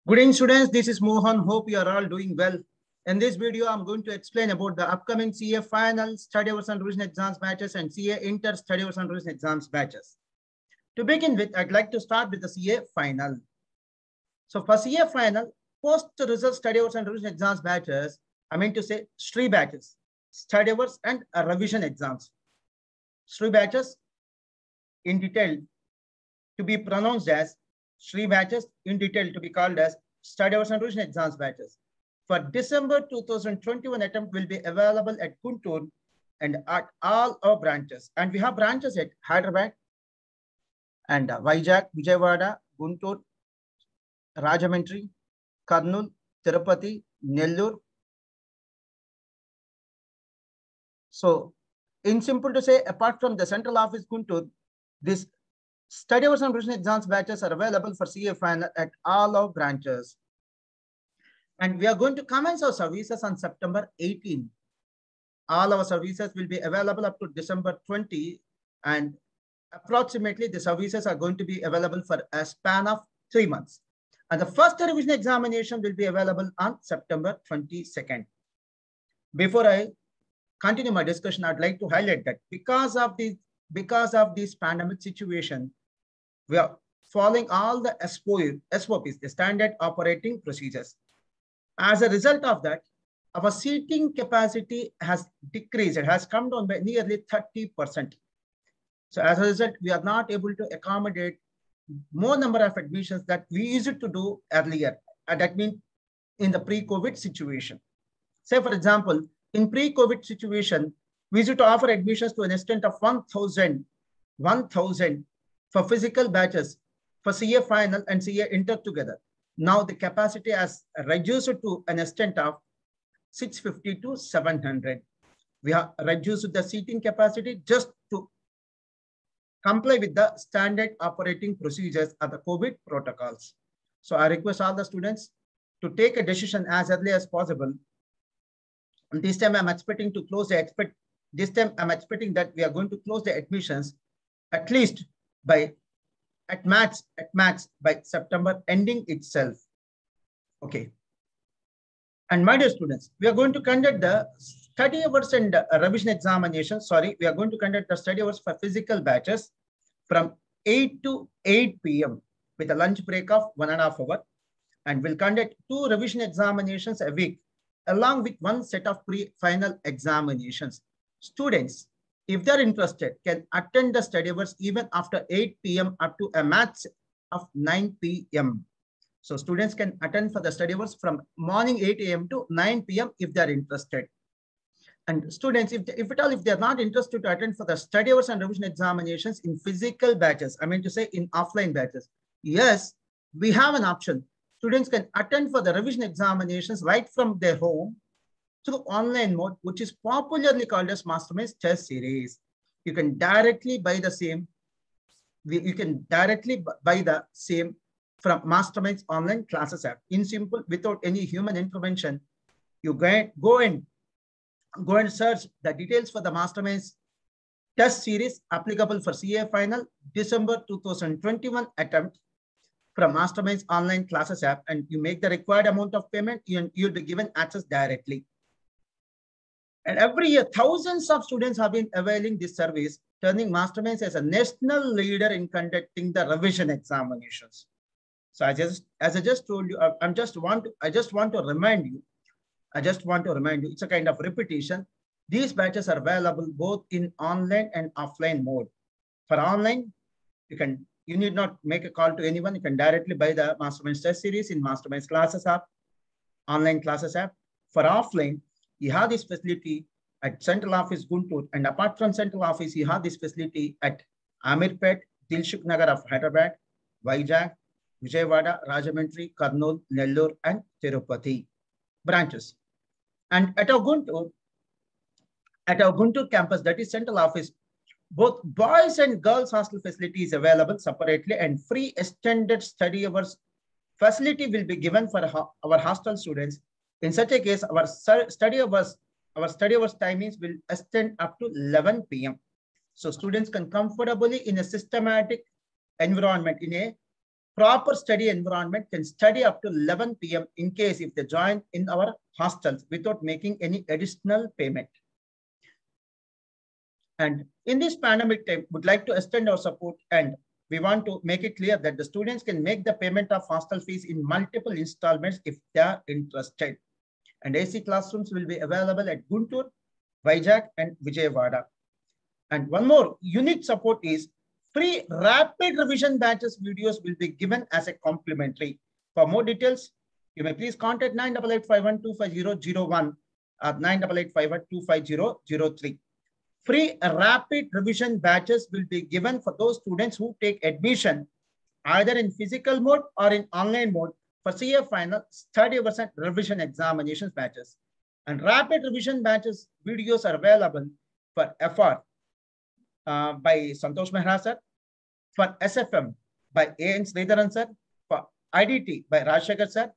Good evening, students. This is Mohan. Hope you are all doing well. In this video, I'm going to explain about the upcoming CA final study hours and revision exams batches and CA inter study hours and revision exams batches. To begin with, I'd like to start with the CA final. So for CA final, post-result study hours and revision exams batches, I mean to say STRI batches, study hours and revision exams. STRI batches in detail to be pronounced as STRI batches, in detail to be called as study hours and revision exams batches. For December 2021 attempt will be available at Guntur and at all our branches. And we have branches at Hyderabad and Vizag, Vijayawada, Guntur, Rajahmundry, Kurnool, Tirupati, Nellore. So in simple to say, apart from the central office Guntur, this study hours and revision exams batches are available for CA final at all our branches. And we are going to commence our services on September 18. All our services will be available up to December 20, and approximately the services are going to be available for a span of 3 months. And the first revision examination will be available on September 22nd. Before I continue my discussion, I'd like to highlight that because of this pandemic situation, we are following all the SOPs, the standard operating procedures. As a result of that, our seating capacity has decreased. It has come down by nearly 30%. So as a result, we are not able to accommodate more number of admissions that we used to do earlier. And that means in the pre-COVID situation. Say, for example, in pre-COVID situation, we used to offer admissions to an extent of 1,000 for physical batches for CA final and CA inter together. Now the capacity has reduced to an extent of 650 to 700. We have reduced the seating capacity just to comply with the standard operating procedures of the COVID protocols. So I request all the students to take a decision as early as possible. And this time I'm expecting to close this time I'm expecting that we are going to close the admissions at least by at max by September ending itself. Okay. And my dear students, we are going to conduct the study hours and revision examination. Sorry, we are going to conduct the study hours for physical batches from 8 to 8 p.m. with a lunch break of 1.5 hours. And we'll conduct 2 revision examinations a week, along with 1 set of pre-final examinations. Students, if they're interested, can attend the study hours even after 8 p.m. up to a max of 9 p.m. So students can attend for the study hours from morning 8 a.m. to 9 p.m. if they're interested. And students, if they're not interested to attend for the study hours and revision examinations in physical batches, I mean to say in offline batches, yes, we have an option. Students can attend for the revision examinations right from their home through online mode, which is popularly called as Masterminds Test Series. You can directly buy the same. From Masterminds online classes app. In simple, without any human intervention, you go and search the details for the Masterminds Test Series applicable for CA final December 2021 attempt from Masterminds online classes app, and you make the required amount of payment, you'll be given access directly. And every year, thousands of students have been availing this service, turning Masterminds as a national leader in conducting the revision examinations. So as I just told you, I just want to remind you, it's a kind of repetition. These batches are available both in online and offline mode. For online, you need not make a call to anyone. You can directly buy the Masterminds Test Series in Masterminds Classes app, online classes app. For offline, you have this facility at Central Office Guntur, and apart from Central Office, you have this facility at Amirpet, Dilshuk Nagar of Hyderabad, Vizag, Vijayawada, Rajahmundry, Kurnool, Nellore, and Tirupati branches. And at our Guntur campus, that is Central Office, both boys and girls hostel facility is available separately, and free extended study hours facility will be given for our hostel students. In such a case, our study hours timings will extend up to 11 p.m. So students can comfortably in a systematic environment, in a proper study environment can study up to 11 p.m. in case if they join in our hostels without making any additional payment. And in this pandemic time, would like to extend our support, and we want to make it clear that the students can make the payment of hostel fees in multiple installments if they are interested. And AC classrooms will be available at Guntur, Vizag, and Vijayawada. And one more unique support is free rapid revision batches videos will be given as a complimentary. For more details, you may please contact 9885125001 or 9885125003. Free rapid revision batches will be given for those students who take admission either in physical mode or in online mode for CA final 30% revision examinations batches. And rapid revision batches videos are available for FR by Santosh Mehra sir, for SFM by A.N. Sridharan sir, for IDT by Rajshekhar sir,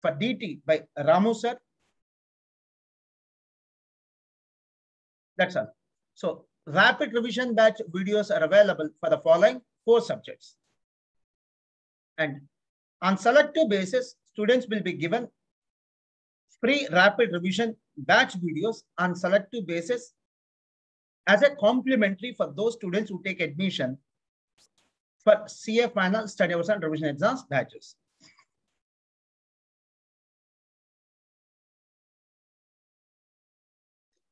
for DT by Ramu sir. That's all. So rapid revision batch videos are available for the following 4 subjects. And on selective basis, students will be given free rapid revision batch videos on selective basis as a complimentary for those students who take admission for CA final study hours and revision exams batches.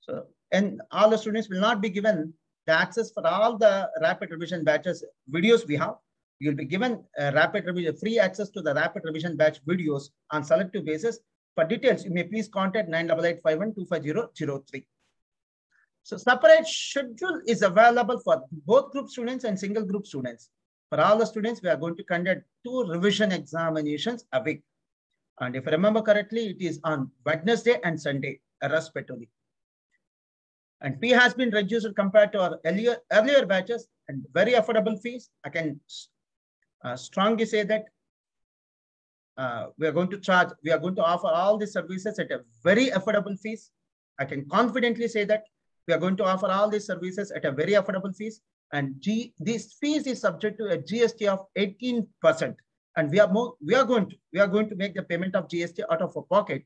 So, and all the students will not be given the access for all the rapid revision batches videos we have. You'll be given rapid revision, free access to the rapid revision batch videos on selective basis. For details, you may please contact 9885125003. So separate schedule is available for both group students and single group students. For all the students, we are going to conduct 2 revision examinations a week. And if I remember correctly, it is on Wednesday and Sunday, respectively. And fee has been reduced compared to our earlier batches and very affordable fees. I can strongly say that we are going to offer all the services at a very affordable fees. I can confidently say that we are going to offer all these services at a very affordable fees. And this fees is subject to a GST of 18%. And we are going to make the payment of GST out of our pocket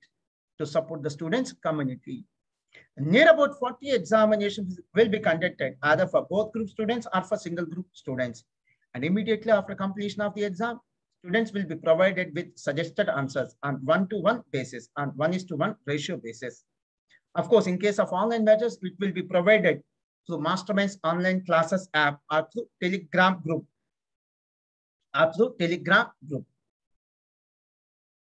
to support the students' community. Near about 40 examinations will be conducted either for both group students or for single group students. And immediately after completion of the exam, students will be provided with suggested answers on 1-to-1 basis, on 1:1 ratio basis. Of course, in case of online batches, it will be provided through Mastermind's online classes app or through Telegram group.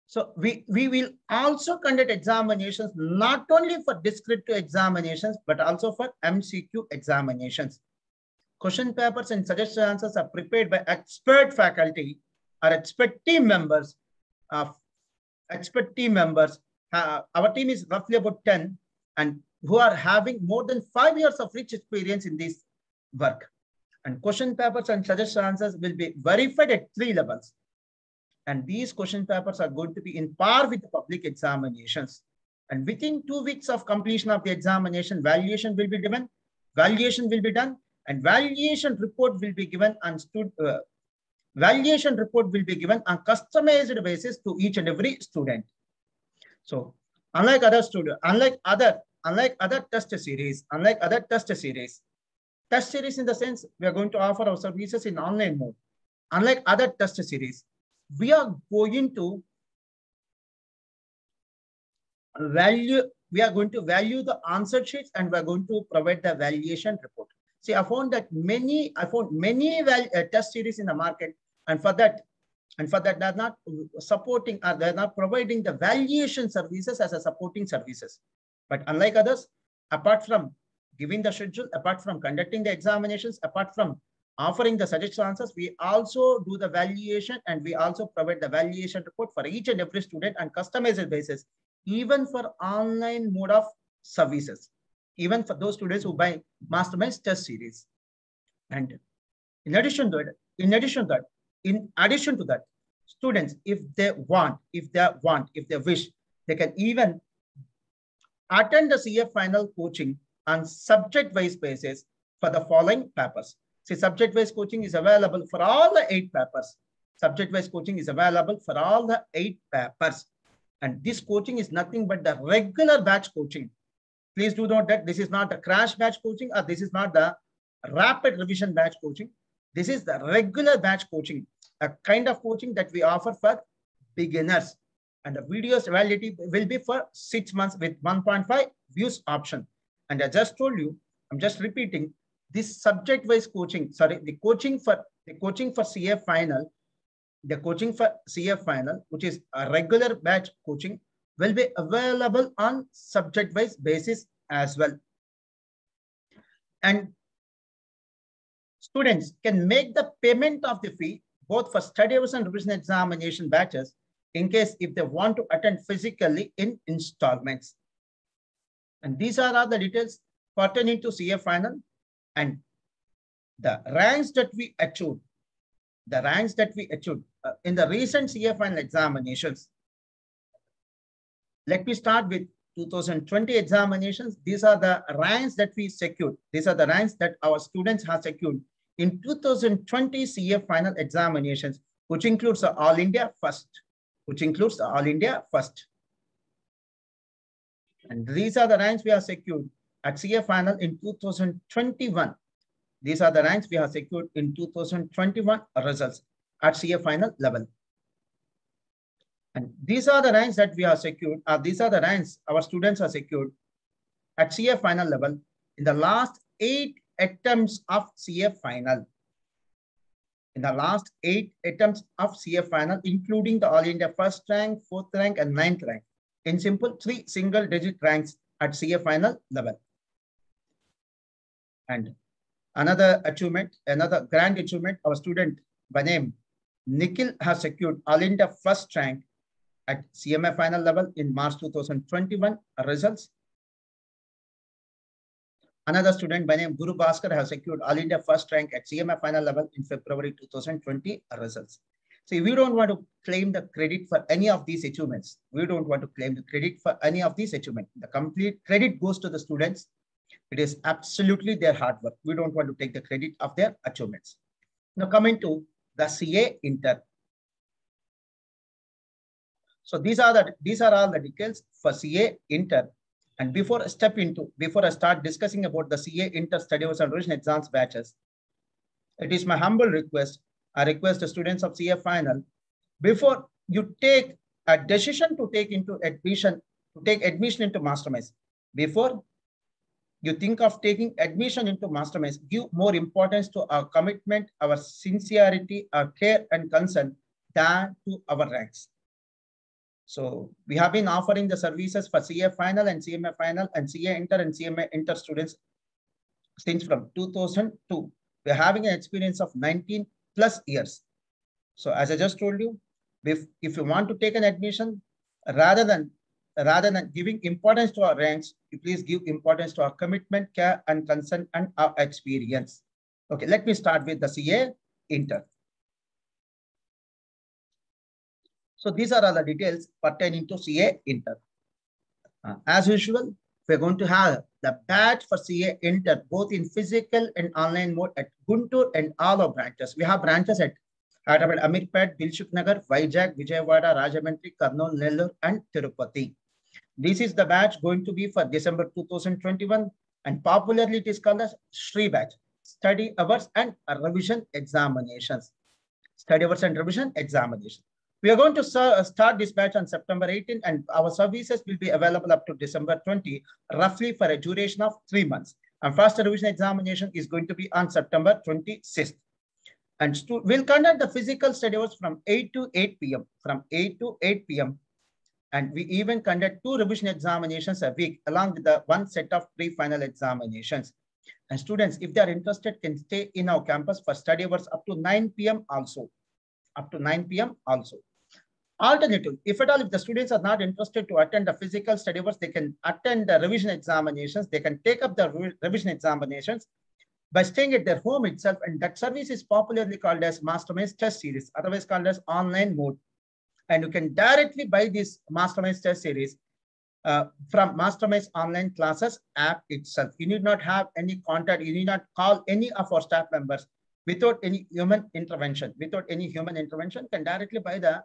So we will also conduct examinations not only for descriptive examinations, but also for MCQ examinations. Question papers and suggested answers are prepared by expert faculty or expert team members. Our team is roughly about 10 and who are having more than 5 years of rich experience in this work. And question papers and suggested answers will be verified at 3 levels. And these question papers are going to be in par with the public examinations. And within 2 weeks of completion of the examination, valuation will be done, and valuation report will be given on customized basis to each and every student. So unlike other test series in the sense we are going to offer our services in online mode. Unlike other test series, we are going to value the answer sheets and we are going to provide the valuation report. See, I found many test series in the market, and for that they're not supporting or they're not providing the valuation services as a supporting services. But unlike others, apart from giving the schedule, apart from conducting the examinations, apart from offering the suggested answers, we also do the valuation and we also provide the valuation report for each and every student on customized basis, even for online mode of services, even for those students who buy Mastermind's test series. And in addition to that, students, if they wish, they can even attend the CA final coaching on subject-wise basis for the following papers. See, subject-wise coaching is available for all the 8 papers. subject-wise coaching is available for all the 8 papers. And this coaching is nothing but the regular batch coaching. Please do note that this is not the crash batch coaching, or this is not the rapid revision batch coaching. This is the regular batch coaching, a kind of coaching that we offer for beginners. And the video's validity will be for 6 months with 1.5 views option. And I just told you, I'm just repeating, this subject-wise coaching, the coaching for CA final, which is a regular batch coaching, will be available on subject-wise basis as well. And students can make the payment of the fee both for study hours and revision examination batches in case if they want to attend physically in installments. And these are all the details pertaining to CA final and the ranks that we achieved. In the recent CA final examinations. Let me start with 2020 examinations. These are the ranks that we secured. These are the ranks that our students have secured in 2020 CA final examinations, which includes the All India first. And these are the ranks we have secured at CA final in 2021. These are the ranks we have secured in 2021 results at CA final level. And these are the ranks that we have secured. These are the ranks our students have secured at CA final level in the last 8 attempts of CA final. Including the All India first rank, 4th rank, and 9th rank. In simple, 3 single-digit ranks at CA final level. And another grand achievement, our student by name Nikhil has secured All India first rank at CMA final level in March 2021 results. Another student by name Guru Bhaskar has secured All India first rank at CMA final level in February 2020 results. See, we don't want to claim the credit for any of these achievements. The complete credit goes to the students. It is absolutely their hard work. We don't want to take the credit of their achievements. Now coming to the CA Inter. So these are all the details for CA Inter. And before I start discussing about the CA Inter Study Hours and Revision Exams batches, it is my humble request. I request the students of CA final, before you take a decision to take admission into Masterminds, before you think of taking admission into Masterminds, give more importance to our commitment, our sincerity, our care and concern than to our ranks. So we have been offering the services for CA final and CMA final and CA Inter and CMA Inter students since from 2002. We're having an experience of 19+ years. So as I just told you, if you want to take an admission, rather than giving importance to our ranks, you please give importance to our commitment, care and concern and our experience. Okay, let me start with the CA Inter. So these are all the details pertaining to CA Inter. As usual, we're going to have the batch for CA Inter, both in physical and online mode at Guntur and all our branches. We have branches at Hyderabad, Amirpet, Dilshuk Nagar, Vizag, Vijayawada, Rajahmundry, Kurnool, Nellore, and Tirupati. This is the batch going to be for December 2021, and popularly it is called as Shri batch, Study Hours and Revision Examinations. We are going to start this batch on September 18, and our services will be available up to December 20, roughly for a duration of 3 months. And first revision examination is going to be on September 26th. And we'll conduct the physical study hours from 8 to 8 p.m. And we even conduct 2 revision examinations a week, along with the 1 set of pre-final examinations. And students, if they are interested, can stay in our campus for study hours up to 9 p.m. also. Alternatively, if the students are not interested to attend the physical study hours, they can attend the revision examinations. They can take up the revision examinations by staying at their home itself. And that service is popularly called as Masterminds Test Series, otherwise called as online mode. And you can directly buy this Masterminds Test Series from Masterminds Online Classes app itself. You need not have any contact. You need not call any of our staff members. without any human intervention. Without any human intervention, can directly buy the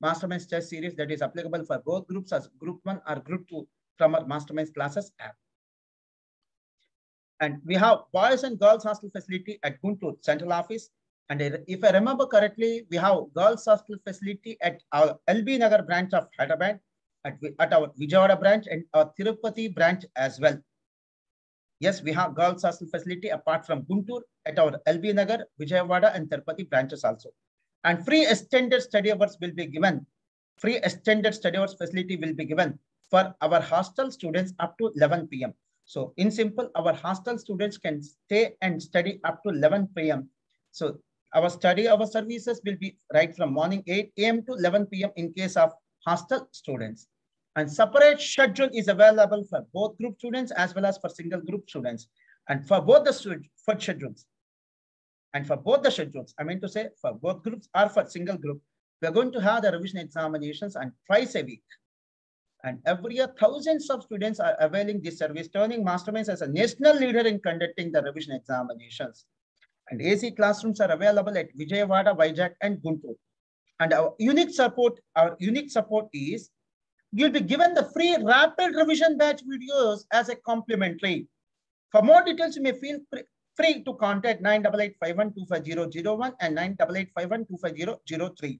Masterminds test series that is applicable for both groups as Group 1 or Group 2 from our Masterminds classes app. And we have boys and girls hostel facility at Guntur Central Office. And if I remember correctly, we have girls hostel facility at our LB Nagar branch of Hyderabad, at our Vijayawada branch and our Tirupati branch as well. Yes, we have girls hostel facility apart from Guntur at our LB Nagar, Vijayawada and Tirupati branches also. And free extended study hours will be given. Free extended study hours facility will be given for our hostel students up to 11 p.m. So in simple, our hostel students can stay and study up to 11 p.m. So our services will be right from morning 8 a.m. to 11 p.m. in case of hostel students. And separate schedule is available for both group students as well as for single group students. And for both the schedules, I mean to say for both groups or for single group, we are going to have the revision examinations and twice a week. And every year, thousands of students are availing this service, turning Masterminds as a national leader in conducting the revision examinations. And AC classrooms are available at Vijayawada, Vizag, and Guntur. And our unique support is you'll be given the free rapid revision batch videos as a complimentary. For more details, you may feel free to contact 9885125001 and 9885125003.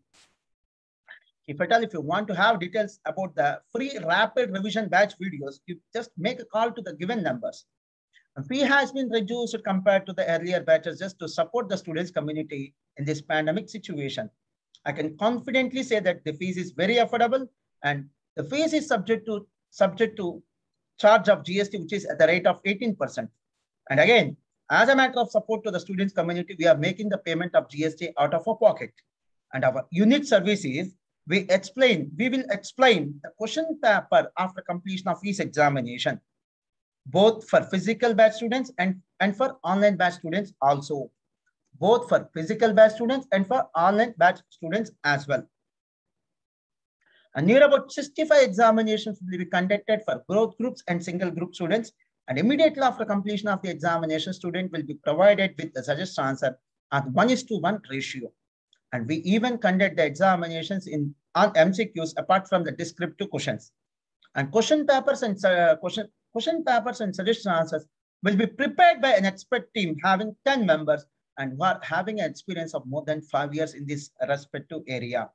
If you want to have details about the free rapid revision batch videos, you just make a call to the given numbers. The fee has been reduced compared to the earlier batches just to support the students community in this pandemic situation. I can confidently say that the fees is very affordable and the fees is subject to charge of GST, which is at the rate of 18%. And again, as a matter of support to the students community, we are making the payment of GST out of our pocket. And our unique service is we will explain the question paper after completion of each examination, both for physical batch students and for online batch students also. Both for physical batch students and for online batch students as well. And near about 65 examinations will be conducted for both groups and single group students. And immediately after completion of the examination, student will be provided with the suggested answer at 1:1 ratio. And we even conduct the examinations on MCQs apart from the descriptive questions. And question papers and suggestion answers will be prepared by an expert team having 10 members and who are having an experience of more than 5 years in this respective area.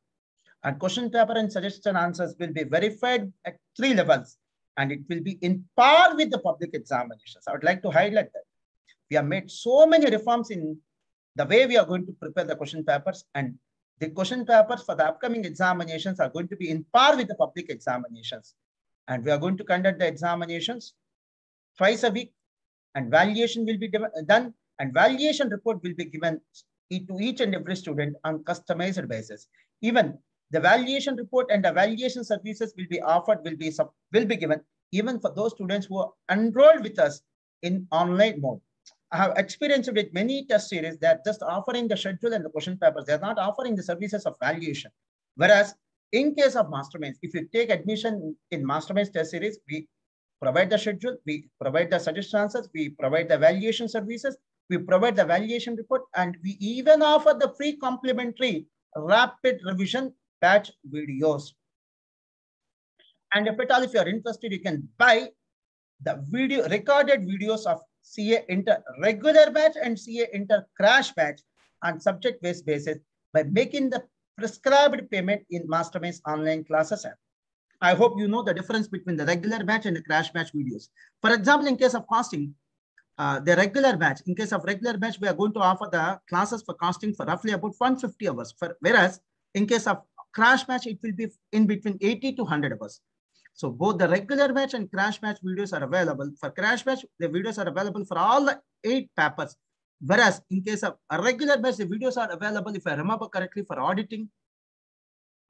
And question paper and suggestion answers will be verified at 3 levels, and it will be in par with the public examinations. I would like to highlight that. We have made so many reforms in the way we are going to prepare the question papers, and the question papers for the upcoming examinations are going to be in par with the public examinations. And we are going to conduct the examinations twice a week, and valuation will be done, and valuation report will be given to each and every student on customized basis. Even the valuation report and the valuation services will be offered, will be given even for those students who are enrolled with us in online mode. I have experienced with many test series that just offering the schedule and the question papers. They're not offering the services of valuation. Whereas in case of Masterminds, if you take admission in Masterminds test series, we provide the schedule, we provide the suggestion answers, we provide the valuation services, we provide the valuation report, and we even offer the free complimentary rapid revision batch videos. And if at all, if you are interested, you can buy the recorded videos of CA Inter regular batch and CA Inter crash batch on subject-based basis by making the prescribed payment in Masterminds online classes app. I hope you know the difference between the regular batch and the crash batch videos. For example, in case of costing, the regular batch, in case of regular batch, we are going to offer the classes for costing for roughly about 150 hours. Whereas in case of crash batch, it will be in between 80 to 100 hours. So both the regular batch and crash batch videos are available. For crash batch, the videos are available for all the 8 papers. Whereas in case of a regular batch, the videos are available, if I remember correctly, for auditing,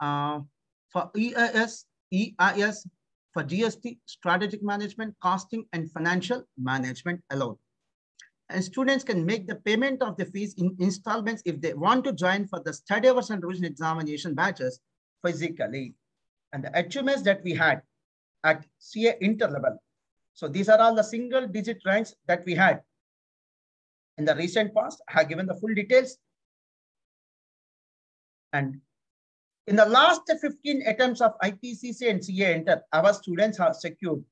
for EIS, for GST, strategic management, costing, and financial management alone. And students can make the payment of the fees in installments if they want to join for the study hours and revision examination batches physically. And the achievements that we had at CA Inter level. So these are all the single digit ranks that we had In the recent past, I have given the full details. And in the last 15 attempts of IPCC and CA Enter, our students have secured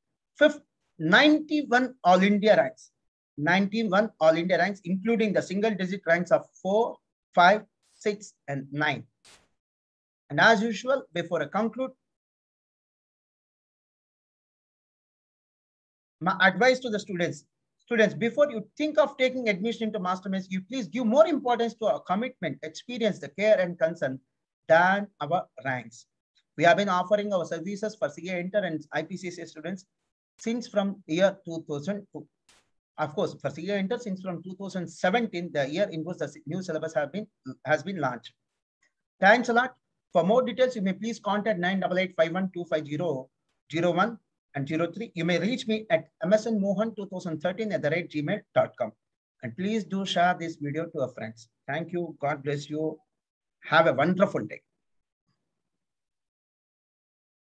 91 All India ranks. 91 All India ranks, including the single digit ranks of 4, 5, 6, and 9. And as usual, before I conclude, my advice to the students, before you think of taking admission into Masterminds, you please give more importance to our commitment, experience, the care and concern than our ranks. We have been offering our services for CA Inter and IPCC students since from year 2002. Of course, for CA Inter, since from 2017, the year in which the new syllabus has been launched. Thanks a lot. For more details, you may please contact 9881250001 and 03. You may reach me at msnmohan2013@gmail.com. And please do share this video to your friends. Thank you. God bless you. Have a wonderful day.